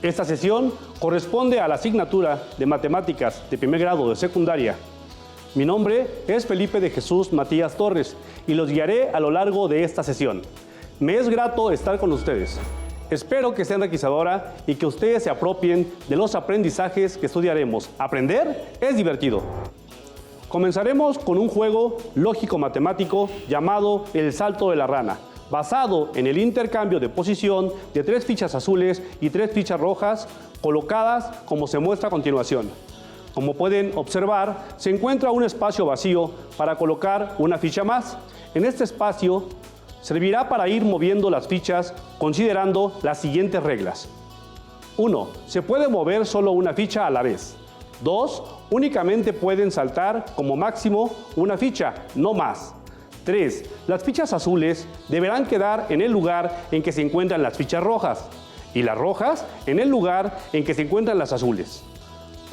Esta sesión corresponde a la asignatura de Matemáticas de primer grado de secundaria. Mi nombre es Felipe de Jesús Matías Torres y los guiaré a lo largo de esta sesión. Me es grato estar con ustedes. Espero que sea enriquecedora y que ustedes se apropien de los aprendizajes que estudiaremos. Aprender es divertido. Comenzaremos con un juego lógico-matemático llamado El Salto de la Rana, basado en el intercambio de posición de 3 fichas azules y 3 fichas rojas colocadas como se muestra a continuación. Como pueden observar, se encuentra un espacio vacío para colocar una ficha más. En este espacio servirá para ir moviendo las fichas considerando las siguientes reglas. 1. Se puede mover solo una ficha a la vez. 2. Únicamente pueden saltar como máximo una ficha, no más. 3. Las fichas azules deberán quedar en el lugar en que se encuentran las fichas rojas y las rojas en el lugar en que se encuentran las azules.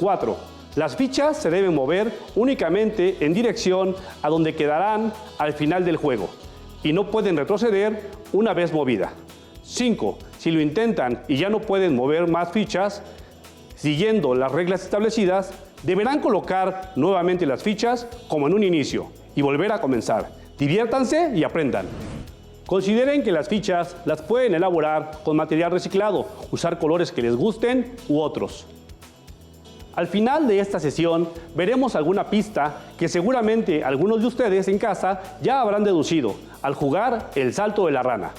4. Las fichas se deben mover únicamente en dirección a donde quedarán al final del juego y no pueden retroceder una vez movida. 5. Si lo intentan y ya no pueden mover más fichas, siguiendo las reglas establecidas, deberán colocar nuevamente las fichas como en un inicio y volver a comenzar. Diviértanse y aprendan. Consideren que las fichas las pueden elaborar con material reciclado, usar colores que les gusten u otros. Al final de esta sesión veremos alguna pista que seguramente algunos de ustedes en casa ya habrán deducido al jugar el salto de la rana.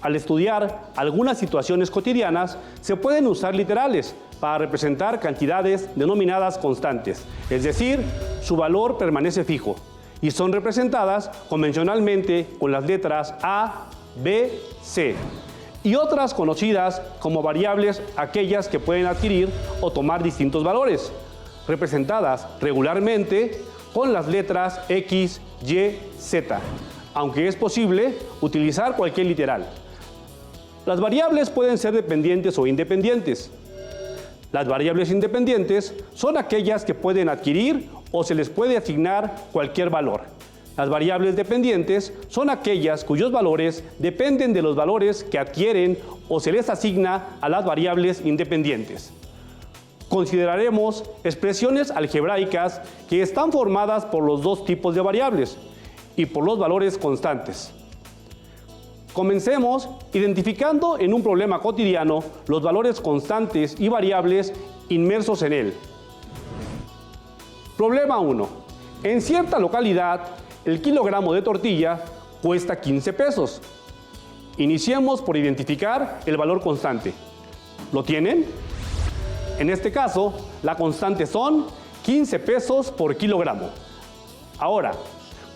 Al estudiar algunas situaciones cotidianas se pueden usar literales para representar cantidades denominadas constantes, es decir, su valor permanece fijo y son representadas convencionalmente con las letras A, B, C. Y otras conocidas como variables, aquellas que pueden adquirir o tomar distintos valores, representadas regularmente con las letras X, Y, Z, aunque es posible utilizar cualquier literal. Las variables pueden ser dependientes o independientes. Las variables independientes son aquellas que pueden adquirir o se les puede asignar cualquier valor. Las variables dependientes son aquellas cuyos valores dependen de los valores que adquieren o se les asigna a las variables independientes. Consideraremos expresiones algebraicas que están formadas por los dos tipos de variables y por los valores constantes. Comencemos identificando en un problema cotidiano los valores constantes y variables inmersos en él. Problema 1. En cierta localidad, el kilogramo de tortilla cuesta 15 pesos. Iniciemos por identificar el valor constante. ¿Lo tienen? En este caso, la constante son 15 pesos por kilogramo. Ahora,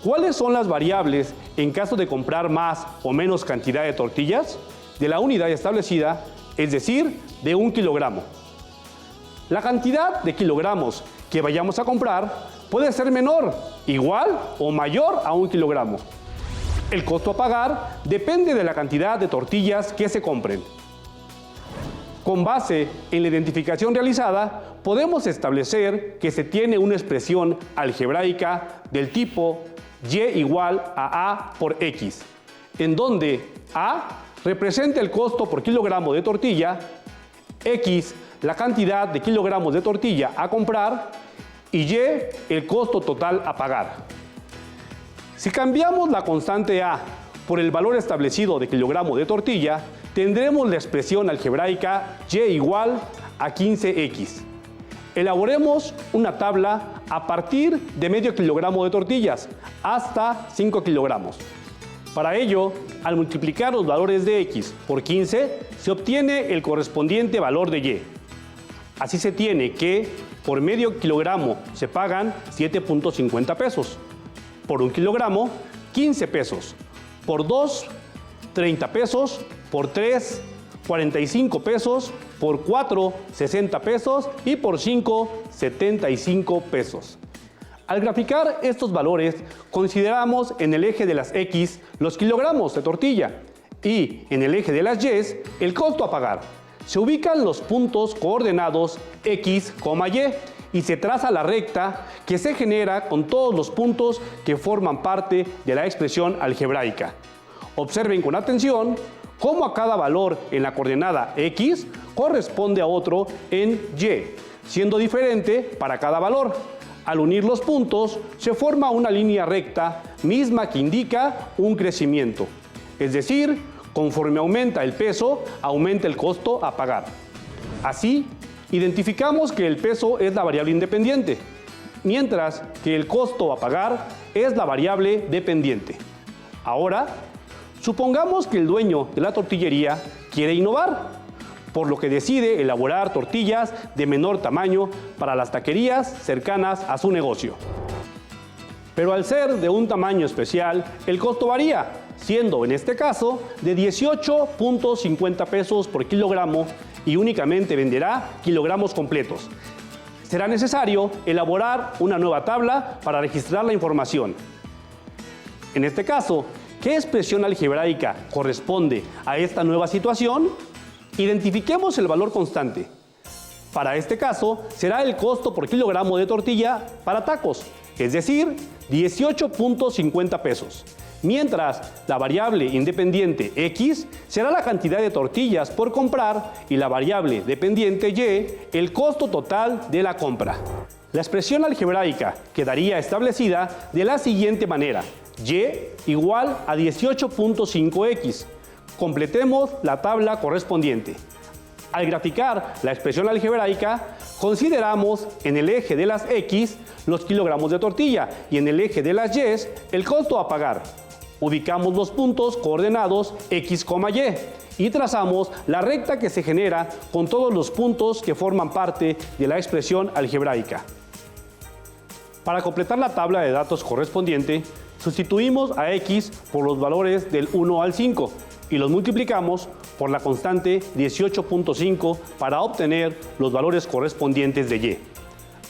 ¿cuáles son las variables en caso de comprar más o menos cantidad de tortillas de la unidad establecida, es decir, de 1 kilogramo? La cantidad de kilogramos que vayamos a comprar puede ser menor, igual o mayor a 1 kilogramo. El costo a pagar depende de la cantidad de tortillas que se compren. Con base en la identificación realizada, podemos establecer que se tiene una expresión algebraica del tipo Y igual a A por X, en donde A representa el costo por kilogramo de tortilla, X la cantidad de kilogramos de tortilla a comprar y Y el costo total a pagar. Si cambiamos la constante A por el valor establecido de kilogramo de tortilla, tendremos la expresión algebraica Y igual a 15X. Elaboremos una tabla a partir de medio kilogramo de tortillas hasta 5 kilogramos. Para ello, al multiplicar los valores de X por 15, se obtiene el correspondiente valor de Y. Así se tiene que por medio kilogramo se pagan 7.50 pesos. Por 1 kilogramo, 15 pesos. Por 2, 30 pesos. Por 3, 45 pesos. Por 4, 60 pesos. Y por 5, 75 pesos. Al graficar estos valores, consideramos en el eje de las X los kilogramos de tortilla y en el eje de las Y el costo a pagar. Se ubican los puntos coordenados X, Y se traza la recta que se genera con todos los puntos que forman parte de la expresión algebraica. Observen con atención cómo a cada valor en la coordenada X corresponde a otro en Y, siendo diferente para cada valor. Al unir los puntos, se forma una línea recta misma que indica un crecimiento. Es decir, conforme aumenta el peso, aumenta el costo a pagar. Así, identificamos que el peso es la variable independiente, mientras que el costo a pagar es la variable dependiente. Ahora, supongamos que el dueño de la tortillería quiere innovar, por lo que decide elaborar tortillas de menor tamaño para las taquerías cercanas a su negocio. Pero al ser de un tamaño especial, el costo varía, siendo en este caso de 18.50 pesos por kilogramo y únicamente venderá kilogramos completos. Será necesario elaborar una nueva tabla para registrar la información. En este caso, ¿qué expresión algebraica corresponde a esta nueva situación? Identifiquemos el valor constante. Para este caso, será el costo por kilogramo de tortilla para tacos, es decir, 18.50 pesos. Mientras la variable independiente X será la cantidad de tortillas por comprar y la variable dependiente Y el costo total de la compra. La expresión algebraica quedaría establecida de la siguiente manera: Y igual a 18.5X. Completemos la tabla correspondiente. Al graficar la expresión algebraica, consideramos en el eje de las X los kilogramos de tortilla y en el eje de las Y el costo a pagar. Ubicamos los puntos coordenados X, Y y trazamos la recta que se genera con todos los puntos que forman parte de la expresión algebraica. Para completar la tabla de datos correspondiente, sustituimos a X por los valores del 1 al 5 y los multiplicamos por la constante 18.5 para obtener los valores correspondientes de Y.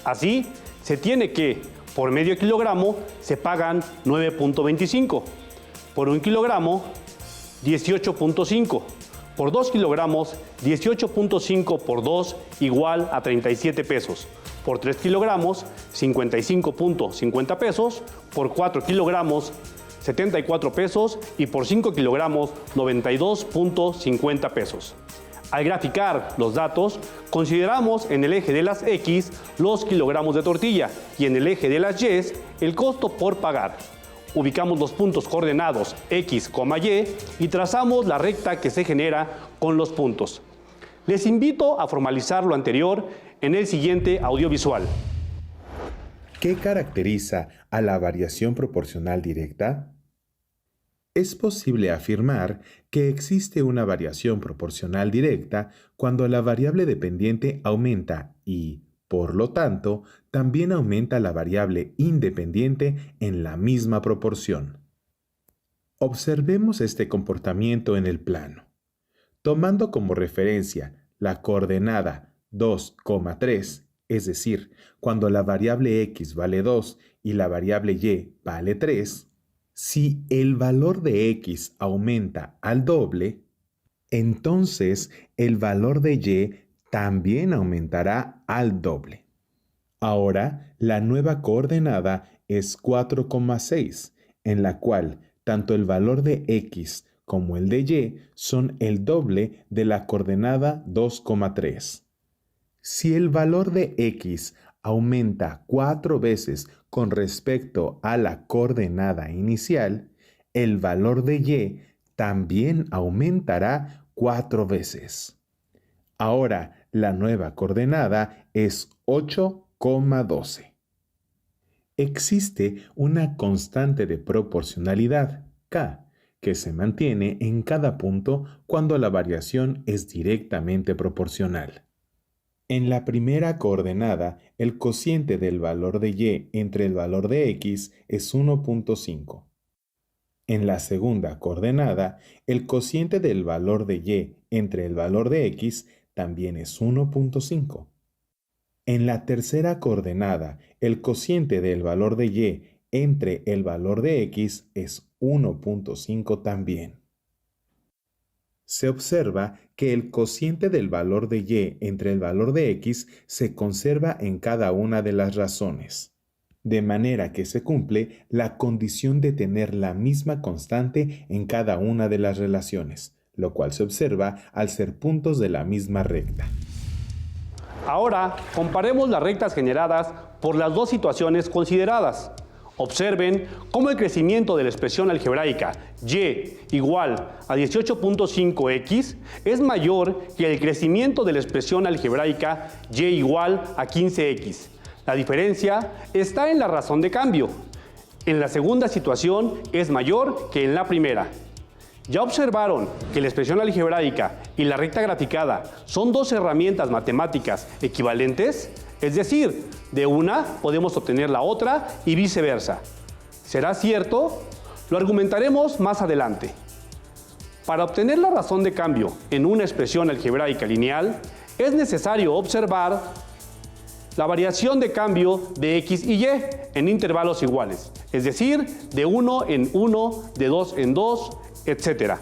Así, se tiene que, por medio kilogramo, se pagan 9.25, por 1 kilogramo, 18.5, por 2 kilogramos, 18.5 por 2 igual a 37 pesos, por 3 kilogramos, 55.50 pesos, por 4 kilogramos, 74 pesos y por 5 kilogramos, 92.50 pesos. Al graficar los datos, consideramos en el eje de las X los kilogramos de tortilla y en el eje de las Y el costo por pagar. Ubicamos los puntos coordenados X, Y y trazamos la recta que se genera con los puntos. Les invito a formalizar lo anterior en el siguiente audiovisual. ¿Qué caracteriza a la variación proporcional directa? Es posible afirmar que existe una variación proporcional directa cuando la variable dependiente aumenta y, por lo tanto, también aumenta la variable independiente en la misma proporción. Observemos este comportamiento en el plano. Tomando como referencia la coordenada 2,3, es decir, cuando la variable X vale 2 y la variable Y vale 3, si el valor de X aumenta al doble, entonces el valor de Y también aumentará al doble. Ahora, la nueva coordenada es 4,6, en la cual tanto el valor de X como el de Y son el doble de la coordenada 2,3. Si el valor de X aumenta 4 veces con respecto a la coordenada inicial, el valor de Y también aumentará 4 veces. Ahora, la nueva coordenada es 8,12. Existe una constante de proporcionalidad, K, que se mantiene en cada punto cuando la variación es directamente proporcional. En la primera coordenada, el cociente del valor de Y entre el valor de X es 1.5. En la segunda coordenada, el cociente del valor de Y entre el valor de X también es 1.5. En la tercera coordenada, el cociente del valor de Y entre el valor de X es 1.5 también. Se observa que el cociente del valor de Y entre el valor de X se conserva en cada una de las razones, de manera que se cumple la condición de tener la misma constante en cada una de las relaciones, lo cual se observa al ser puntos de la misma recta. Ahora, comparemos las rectas generadas por las dos situaciones consideradas. Observen cómo el crecimiento de la expresión algebraica y igual a 18.5x es mayor que el crecimiento de la expresión algebraica y igual a 15x. La diferencia está en la razón de cambio. En la segunda situación es mayor que en la primera. ¿Ya observaron que la expresión algebraica y la recta graficada son dos herramientas matemáticas equivalentes? Es decir, de una podemos obtener la otra y viceversa. ¿Será cierto? Lo argumentaremos más adelante. Para obtener la razón de cambio en una expresión algebraica lineal, es necesario observar la variación de cambio de x y y en intervalos iguales, es decir, de 1 en 1, de 2 en 2, etc.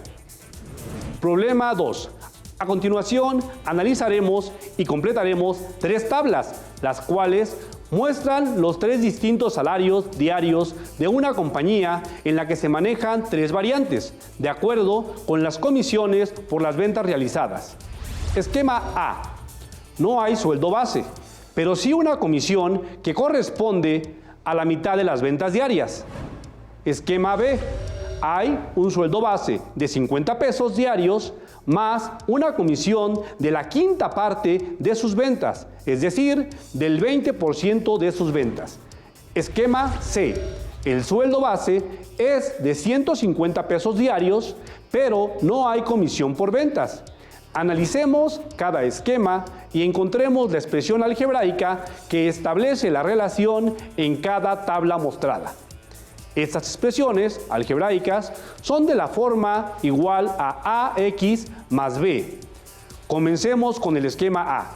Problema 2. A continuación, analizaremos y completaremos tres tablas, las cuales muestran los tres distintos salarios diarios de una compañía en la que se manejan tres variantes, de acuerdo con las comisiones por las ventas realizadas. Esquema A. No hay sueldo base, pero sí una comisión que corresponde a la mitad de las ventas diarias. Esquema B. Hay un sueldo base de 50 pesos diarios más una comisión de la quinta parte de sus ventas, es decir, del 20% de sus ventas. Esquema C. El sueldo base es de 150 pesos diarios, pero no hay comisión por ventas. Analicemos cada esquema y encontremos la expresión algebraica que establece la relación en cada tabla mostrada. Estas expresiones algebraicas son de la forma igual a ax más b. Comencemos con el esquema A.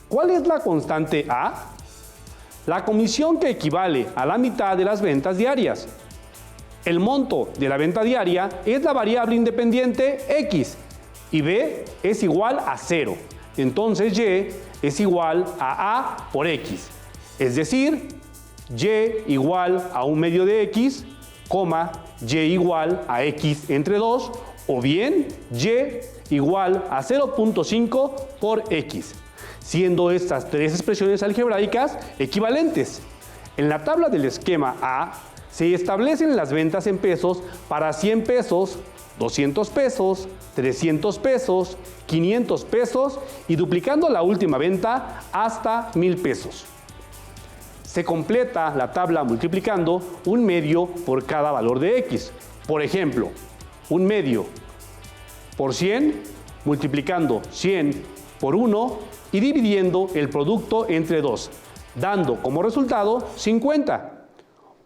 ¿Cuál es la constante A? La comisión que equivale a la mitad de las ventas diarias. El monto de la venta diaria es la variable independiente x y b es igual a 0. Entonces y es igual a A por x. Es decir, y igual a 1/2 de x, y igual a x entre 2, o bien y igual a 0.5 por x, siendo estas tres expresiones algebraicas equivalentes. En la tabla del esquema A se establecen las ventas en pesos para 100 pesos, 200 pesos, 300 pesos, 500 pesos y duplicando la última venta hasta 1000 pesos. Se completa la tabla multiplicando 1/2 por cada valor de x. Por ejemplo, 1/2 por 100 multiplicando 100 por 1 y dividiendo el producto entre 2, dando como resultado 50.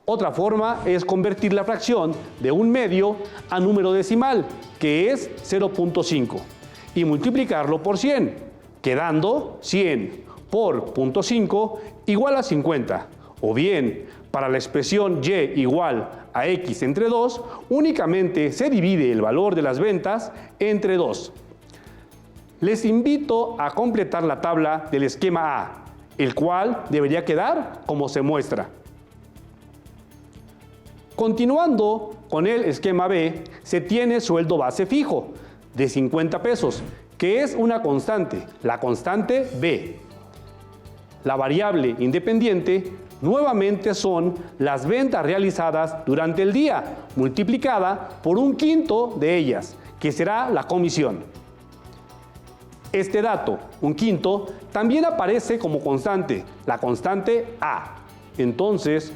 Otra forma es convertir la fracción de 1/2 a número decimal, que es 0.5, y multiplicarlo por 100, quedando 100 por 0.5 igual a 50. O bien, para la expresión y igual a x entre 2, únicamente se divide el valor de las ventas entre 2. Les invito a completar la tabla del esquema A, el cual debería quedar como se muestra. Continuando con el esquema B, se tiene sueldo base fijo de 50 pesos, que es una constante, la constante B. La variable independiente nuevamente son las ventas realizadas durante el día, multiplicada por 1/5 de ellas, que será la comisión. Este dato, 1/5, también aparece como constante, la constante A. Entonces,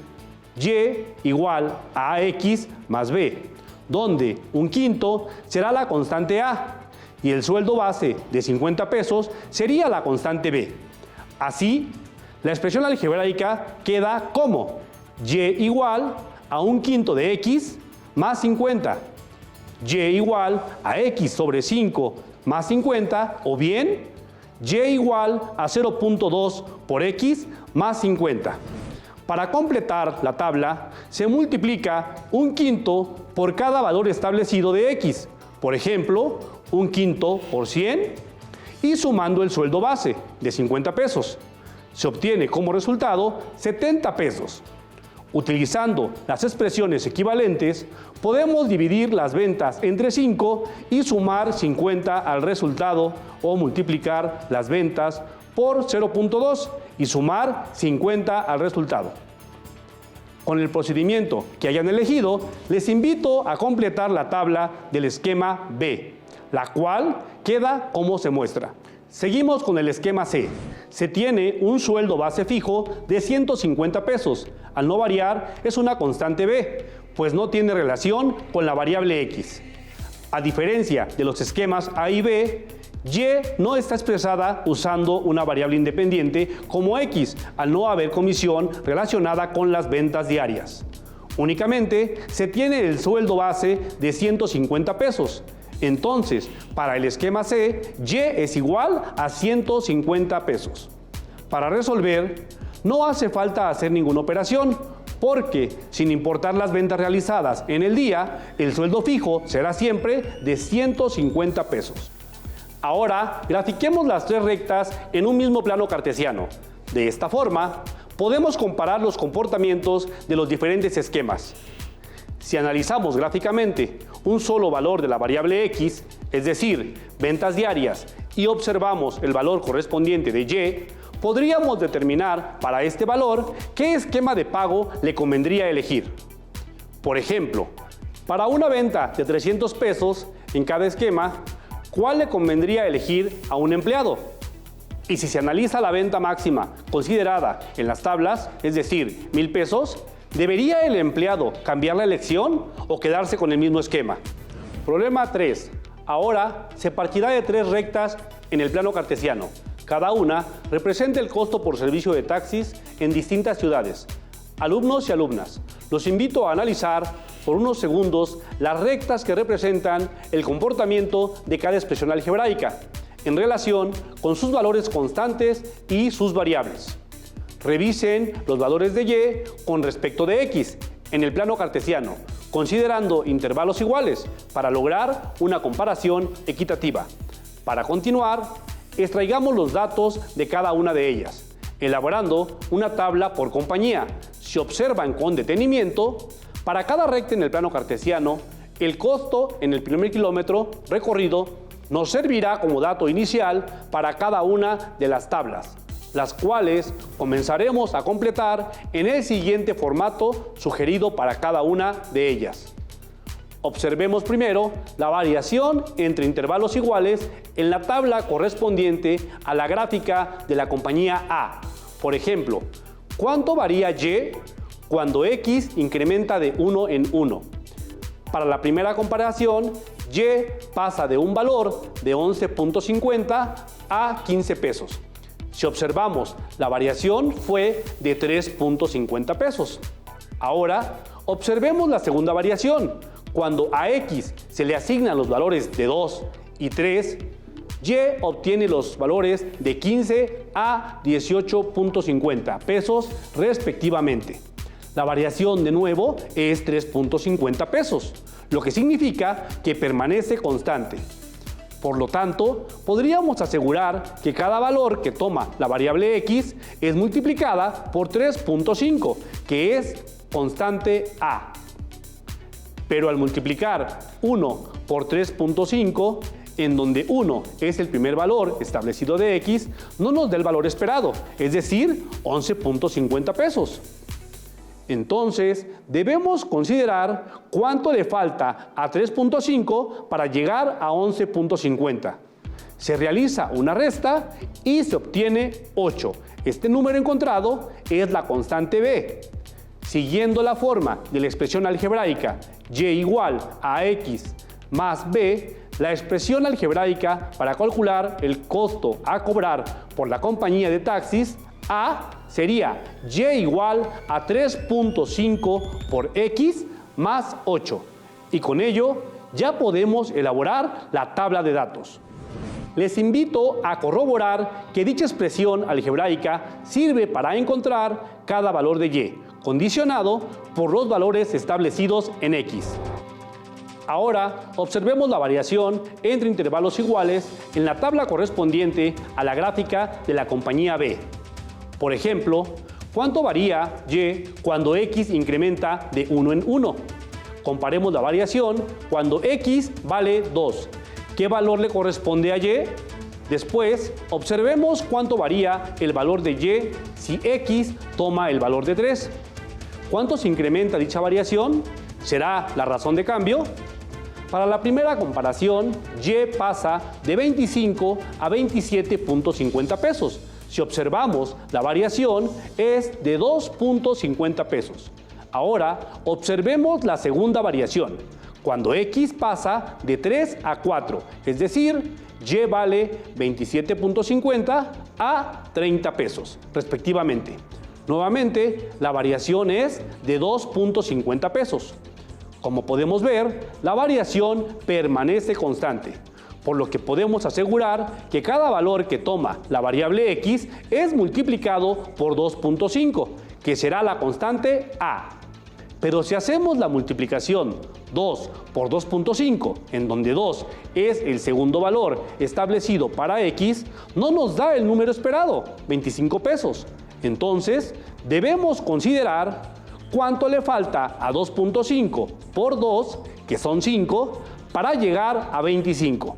y igual a x más b, donde 1/5 será la constante A y el sueldo base de 50 pesos sería la constante B. Así, la expresión algebraica queda como y igual a 1/5 de x más 50, y igual a x sobre 5 más 50, o bien y igual a 0.2 por x más 50. Para completar la tabla, se multiplica 1/5 por cada valor establecido de x, por ejemplo, 1/5 por 100, y sumando el sueldo base de 50 pesos. Se obtiene como resultado 70 pesos. Utilizando las expresiones equivalentes, podemos dividir las ventas entre 5 y sumar 50 al resultado, o multiplicar las ventas por 0.2 y sumar 50 al resultado. Con el procedimiento que hayan elegido, les invito a completar la tabla del esquema B, la cual queda como se muestra. Seguimos con el esquema C. Se tiene un sueldo base fijo de 150 pesos. Al no variar, es una constante B, pues no tiene relación con la variable X. A diferencia de los esquemas A y B, Y no está expresada usando una variable independiente como X, al no haber comisión relacionada con las ventas diarias. Únicamente se tiene el sueldo base de 150 pesos. Entonces, para el esquema C, Y es igual a 150 pesos. Para resolver, no hace falta hacer ninguna operación, porque sin importar las ventas realizadas en el día, el sueldo fijo será siempre de 150 pesos. Ahora, grafiquemos las tres rectas en un mismo plano cartesiano. De esta forma, podemos comparar los comportamientos de los diferentes esquemas. Si analizamos gráficamente un solo valor de la variable X, es decir, ventas diarias, y observamos el valor correspondiente de Y, podríamos determinar para este valor qué esquema de pago le convendría elegir. Por ejemplo, para una venta de 300 pesos en cada esquema, ¿cuál le convendría elegir a un empleado? Y si se analiza la venta máxima considerada en las tablas, es decir, 1,000 pesos, ¿debería el empleado cambiar la elección o quedarse con el mismo esquema? Problema 3. Ahora se partirá de tres rectas en el plano cartesiano. Cada una representa el costo por servicio de taxis en distintas ciudades. Alumnos y alumnas, los invito a analizar por unos segundos las rectas que representan el comportamiento de cada expresión algebraica en relación con sus valores constantes y sus variables. Revisen los valores de Y con respecto de X en el plano cartesiano, considerando intervalos iguales para lograr una comparación equitativa. Para continuar, extraigamos los datos de cada una de ellas, elaborando una tabla por compañía. Si observan con detenimiento, para cada recta en el plano cartesiano, el costo en el primer kilómetro recorrido nos servirá como dato inicial para cada una de las tablas, las cuales comenzaremos a completar en el siguiente formato sugerido para cada una de ellas. Observemos primero la variación entre intervalos iguales en la tabla correspondiente a la gráfica de la compañía A. Por ejemplo, ¿cuánto varía Y cuando X incrementa de 1 en 1? Para la primera comparación, Y pasa de un valor de 11.50 a 15 pesos. Si observamos, la variación fue de 3.50 pesos. Ahora, observemos la segunda variación. Cuando a X se le asignan los valores de 2 y 3, Y obtiene los valores de 15 a 18.50 pesos respectivamente. La variación de nuevo es 3.50 pesos, lo que significa que permanece constante. Por lo tanto, podríamos asegurar que cada valor que toma la variable X es multiplicada por 3.5, que es constante A. Pero al multiplicar 1 por 3.5, en donde 1 es el primer valor establecido de X, no nos da el valor esperado, es decir, 11.50 pesos. Entonces, debemos considerar cuánto le falta a 3.5 para llegar a 11.50. Se realiza una resta y se obtiene 8. Este número encontrado es la constante B. Siguiendo la forma de la expresión algebraica Y igual a X más B, la expresión algebraica para calcular el costo a cobrar por la compañía de taxis A sería Y igual a 3.5 por X más 8. Y con ello ya podemos elaborar la tabla de datos. Les invito a corroborar que dicha expresión algebraica sirve para encontrar cada valor de Y, condicionado por los valores establecidos en X. Ahora observemos la variación entre intervalos iguales en la tabla correspondiente a la gráfica de la compañía B. Por ejemplo, ¿Cuánto varía y cuando x incrementa de 1 en 1? Comparemos la variación cuando x vale 2. ¿Qué valor le corresponde a y? Después, observemos cuánto varía el valor de y si x toma el valor de 3. ¿Cuánto se incrementa dicha variación? ¿Será la razón de cambio? Para la primera comparación, y pasa de 25 a 27.50 pesos. Si observamos, la variación es de 2.50 pesos. Ahora, observemos la segunda variación, cuando x pasa de 3 a 4, es decir, y vale 27.50 a 30 pesos, respectivamente. Nuevamente, la variación es de 2.50 pesos. Como podemos ver, la variación permanece constante, por lo que podemos asegurar que cada valor que toma la variable x es multiplicado por 2.5, que será la constante a. Pero si hacemos la multiplicación 2 por 2.5, en donde 2 es el segundo valor establecido para x, no nos da el número esperado, 25 pesos. Entonces, debemos considerar cuánto le falta a 2.5 por 2, que son 5, para llegar a 25.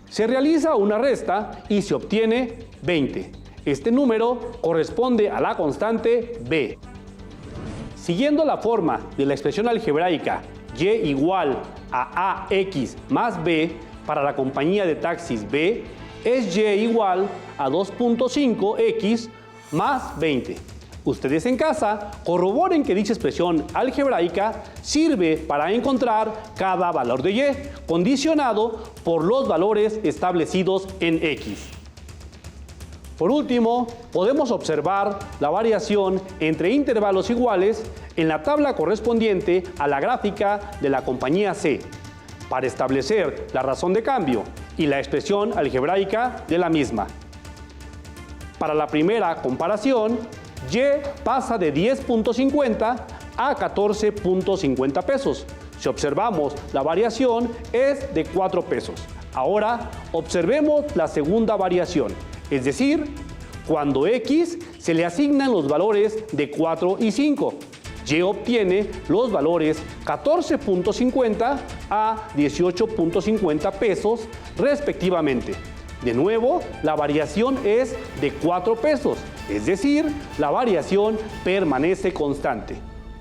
Se realiza una resta y se obtiene 20. Este número corresponde a la constante b. Siguiendo la forma de la expresión algebraica y igual a ax más b para la compañía de taxis b, es y igual a 2.5x más 20. Ustedes en casa corroboren que dicha expresión algebraica sirve para encontrar cada valor de y, condicionado por los valores establecidos en x. Por último, podemos observar la variación entre intervalos iguales en la tabla correspondiente a la gráfica de la compañía C, para establecer la razón de cambio y la expresión algebraica de la misma. Para la primera comparación, y pasa de 10.50 a 14.50 pesos. Si observamos, la variación es de 4 pesos. Ahora, observemos la segunda variación, es decir, cuando x se le asignan los valores de 4 y 5. Y obtiene los valores 14.50 a 18.50 pesos respectivamente. De nuevo, la variación es de 4 pesos, es decir, la variación permanece constante.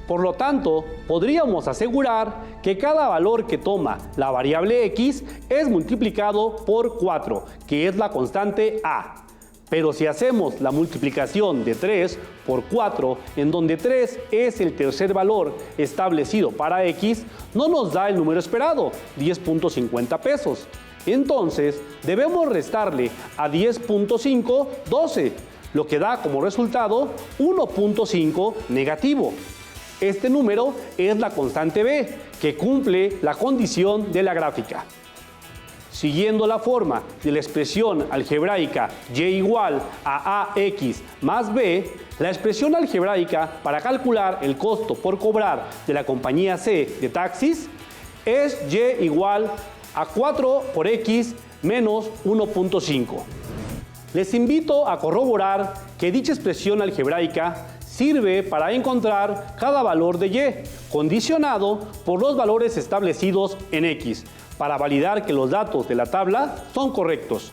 Por lo tanto, podríamos asegurar que cada valor que toma la variable x es multiplicado por 4, que es la constante a. Pero si hacemos la multiplicación de 3 por 4, en donde 3 es el tercer valor establecido para x, no nos da el número esperado, 10.50 pesos. Entonces, debemos restarle a 10.5, 12, lo que da como resultado 1.5 negativo. Este número es la constante b, que cumple la condición de la gráfica. Siguiendo la forma de la expresión algebraica y igual a ax más b, la expresión algebraica para calcular el costo por cobrar de la compañía C de taxis es y igual a 4 por x menos 1.5. Les invito a corroborar que dicha expresión algebraica sirve para encontrar cada valor de y, condicionado por los valores establecidos en x, para validar que los datos de la tabla son correctos.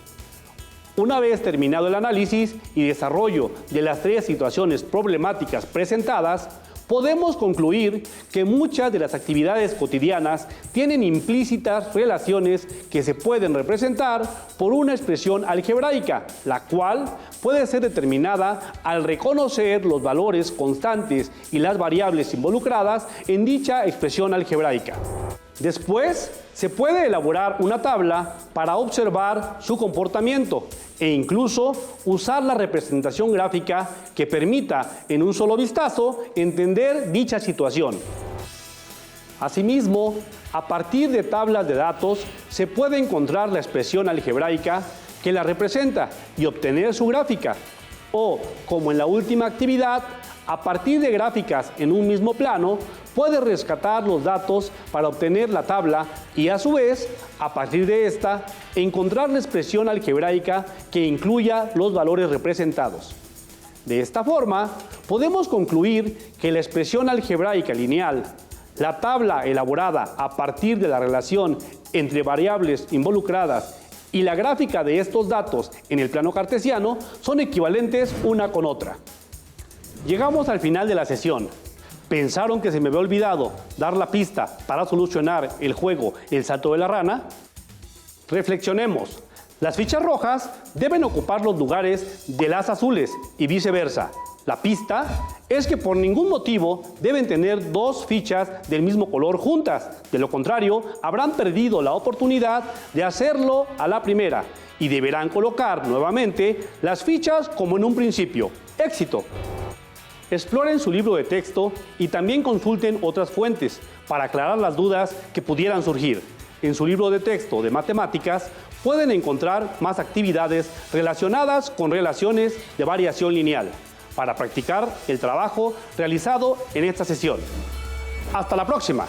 Una vez terminado el análisis y desarrollo de las tres situaciones problemáticas presentadas, podemos concluir que muchas de las actividades cotidianas tienen implícitas relaciones que se pueden representar por una expresión algebraica, la cual puede ser determinada al reconocer los valores constantes y las variables involucradas en dicha expresión algebraica. Después, se puede elaborar una tabla para observar su comportamiento e incluso usar la representación gráfica que permita en un solo vistazo entender dicha situación. Asimismo, a partir de tablas de datos se puede encontrar la expresión algebraica que la representa y obtener su gráfica. O, como en la última actividad, a partir de gráficas en un mismo plano, puede rescatar los datos para obtener la tabla y a su vez, a partir de esta, encontrar la expresión algebraica que incluya los valores representados. De esta forma, podemos concluir que la expresión algebraica lineal, la tabla elaborada a partir de la relación entre variables involucradas y la gráfica de estos datos en el plano cartesiano son equivalentes una con otra. Llegamos al final de la sesión. ¿Pensaron que se me había olvidado dar la pista para solucionar el juego El salto de la rana? Reflexionemos. Las fichas rojas deben ocupar los lugares de las azules y viceversa. La pista es que por ningún motivo deben tener dos fichas del mismo color juntas. De lo contrario, habrán perdido la oportunidad de hacerlo a la primera y deberán colocar nuevamente las fichas como en un principio. ¡Éxito! Exploren su libro de texto y también consulten otras fuentes para aclarar las dudas que pudieran surgir. En su libro de texto de matemáticas pueden encontrar más actividades relacionadas con relaciones de variación lineal para practicar el trabajo realizado en esta sesión. ¡Hasta la próxima!